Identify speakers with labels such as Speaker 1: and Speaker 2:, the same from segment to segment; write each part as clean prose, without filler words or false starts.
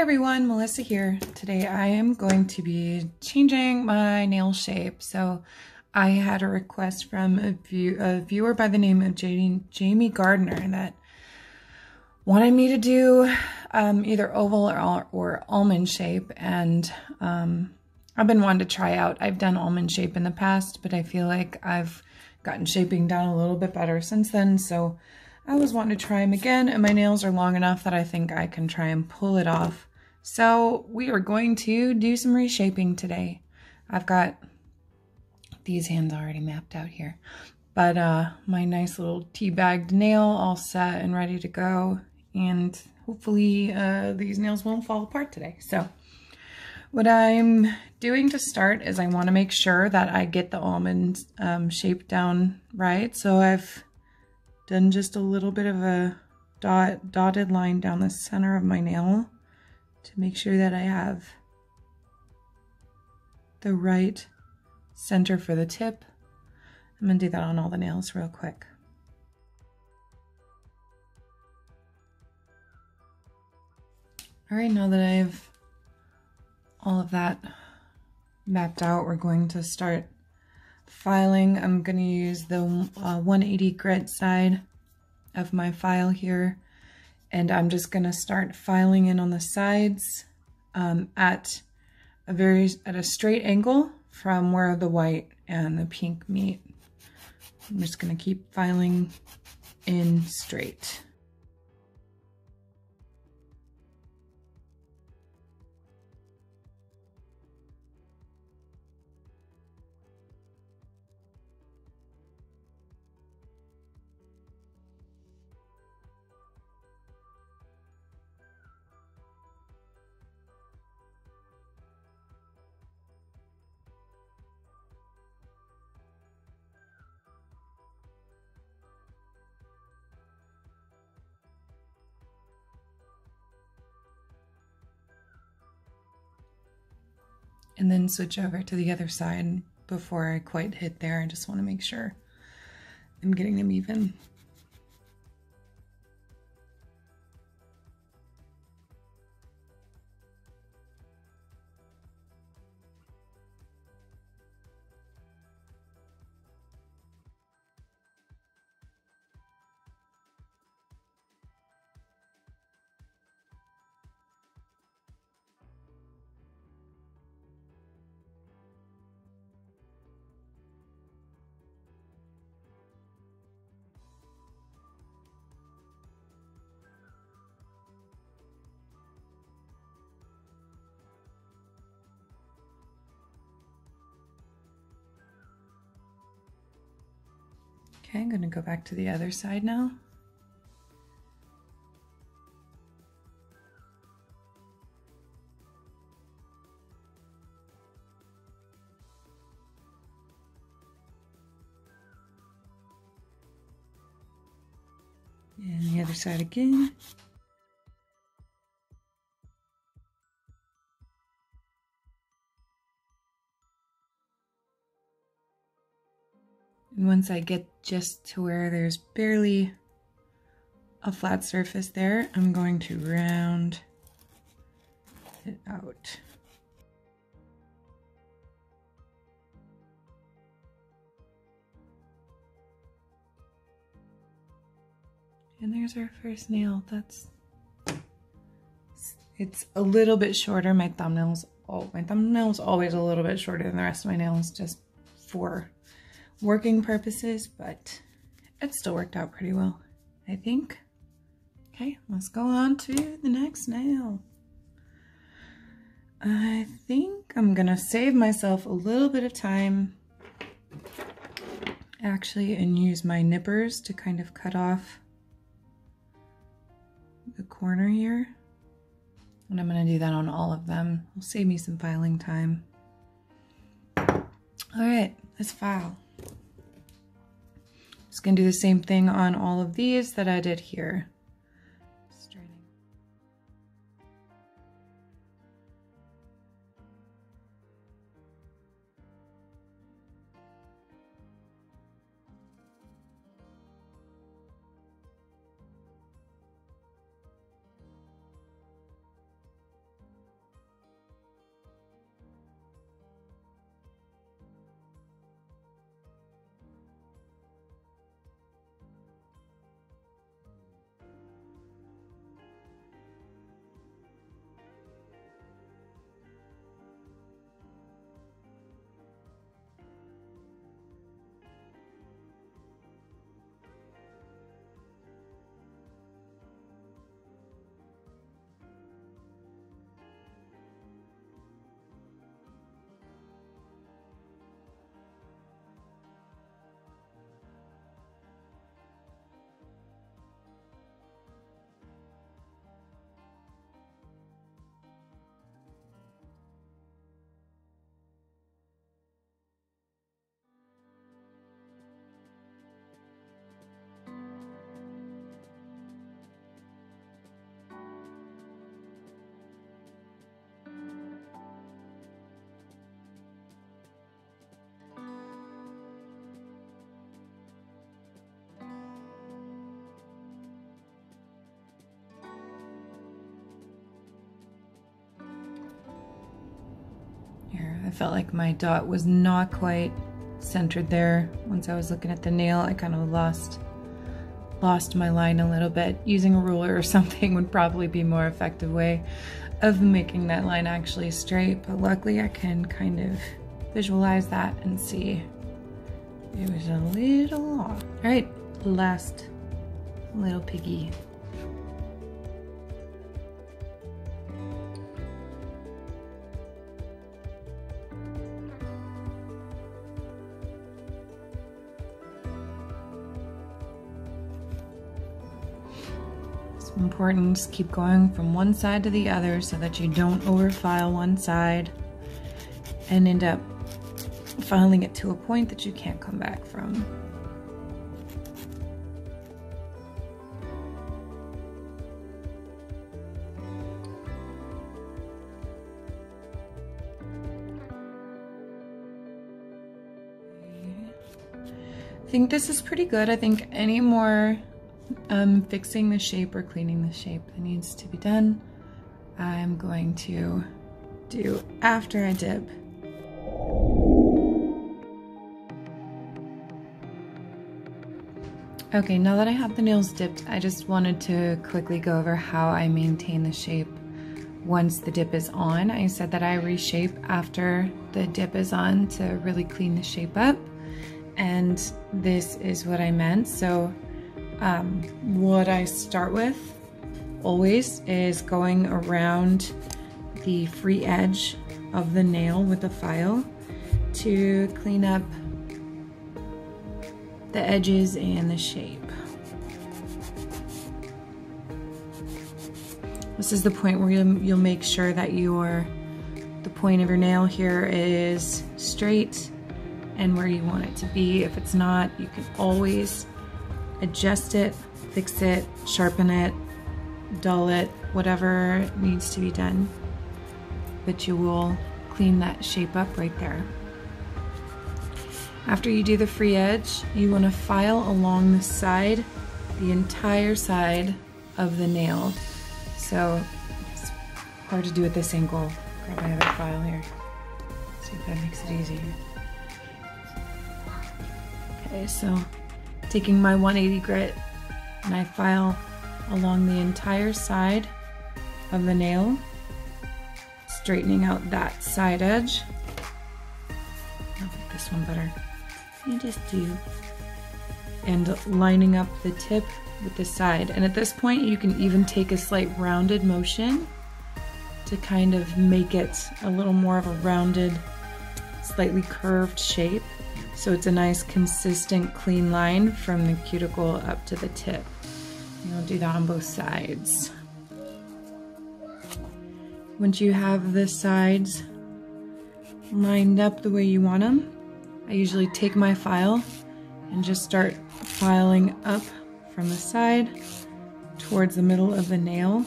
Speaker 1: everyone, Melissa here. Today I am going to be changing my nail shape. So I had a request from a viewer by the name of Jamie Gardner that wanted me to do either oval or almond shape, and I've been wanting to try out. I've done almond shape in the past, but I feel like I've gotten shaping down a little bit better since then, so I was wanting to try them again, and my nails are long enough that I think I can try and pull it off. So we are going to do some reshaping today. I've got these hands already mapped out here, but my nice little tea-bagged nail all set and ready to go, and hopefully these nails won't fall apart today. So what I'm doing to start is I want to make sure that I get the almond shape down right. So I've done just a little bit of a dotted line down the center of my nail to make sure that I have the right center for the tip. I'm going to do that on all the nails real quick. All right, now that I have all of that mapped out, we're going to start filing. I'm going to use the 180 grit side of my file here, and I'm just going to start filing in on the sides at a straight angle from where the white and the pink meet. I'm just going to keep filing in straight. And then switch over to the other side before I quite hit there. I just want to make sure I'm getting them even. Okay, I'm going to go back to the other side now. And the other side again. And once I get just to where there's barely a flat surface there, I'm going to round it out. And there's our first nail. It's a little bit shorter. My thumbnail's always a little bit shorter than the rest of my nails, just for working purposes, but it still worked out pretty well, I think. Okay, let's go on to the next nail. I think I'm gonna save myself a little bit of time actually and use my nippers to kind of cut off the corner here. And I'm gonna do that on all of them. It'll save me some filing time. All right, let's file. Just gonna do the same thing on all of these that I did here. felt like my dot was not quite centered there. Once I was looking at the nail, I kind of lost my line a little bit. Using a ruler or something would probably be a more effective way of making that line actually straight, but luckily I can kind of visualize that and see it was a little off. All right, last little piggy. Important, just keep going from one side to the other so that you don't overfile one side and end up filing it to a point that you can't come back from. I think this is pretty good. I think any more fixing the shape or cleaning the shape that needs to be done, I'm going to do after I dip. Okay, now that I have the nails dipped, I just wanted to quickly go over how I maintain the shape once the dip is on. I said that I reshape after the dip is on to really clean the shape up, and this is what I meant. So what I start with always is going around the free edge of the nail with the file to clean up the edges and the shape. This is the point where you'll make sure that the point of your nail here is straight and where you want it to be. If it's not, you can always adjust it, fix it, sharpen it, dull it, whatever needs to be done. But you will clean that shape up right there. After you do the free edge, you want to file along the side, the entire side of the nail. So it's hard to do at this angle. Grab my other file here. See if that makes it easier. Okay, so taking my 180 grit, and I file along the entire side of the nail, straightening out that side edge. I like this one better. You just do. And lining up the tip with the side. And at this point, you can even take a slight rounded motion to kind of make it a little more of a rounded, slightly curved shape. So it's a nice, consistent, clean line from the cuticle up to the tip. And you'll do that on both sides. Once you have the sides lined up the way you want them, I usually take my file and just start filing up from the side towards the middle of the nail.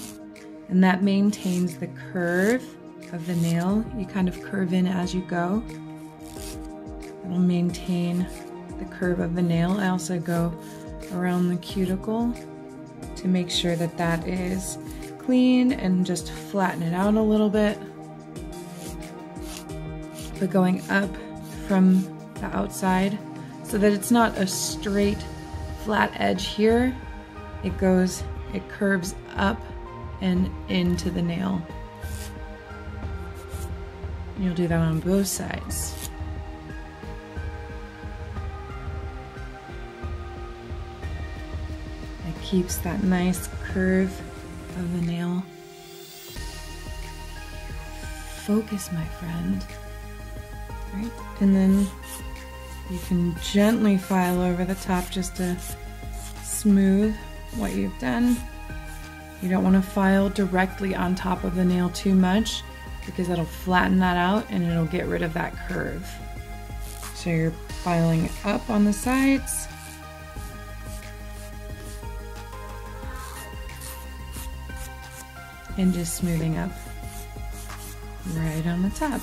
Speaker 1: And that maintains the curve of the nail. You kind of curve in as you go. It'll maintain the curve of the nail. I also go around the cuticle to make sure that that is clean and just flatten it out a little bit. But going up from the outside so that it's not a straight flat edge here. It curves up and into the nail. You'll do that on both sides. It keeps that nice curve of the nail. Focus, my friend. Right? And then you can gently file over the top just to smooth what you've done. You don't want to file directly on top of the nail too much because that'll flatten that out and it'll get rid of that curve. So you're filing up on the sides. And just smoothing up right on the top.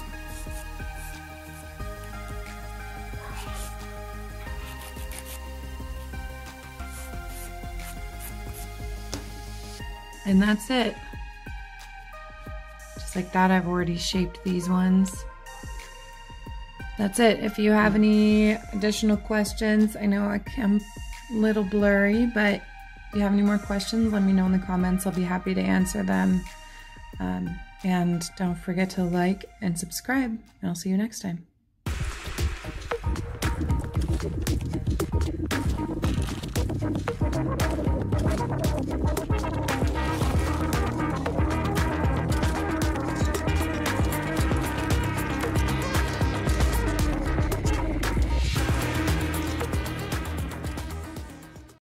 Speaker 1: And that's it. Just like that, I've already shaped these ones. that's it. If you have any additional questions, I know I'm a little blurry, but if you have any more questions, let me know in the comments. I'll be happy to answer them. And don't forget to like and subscribe, and I'll see you next time.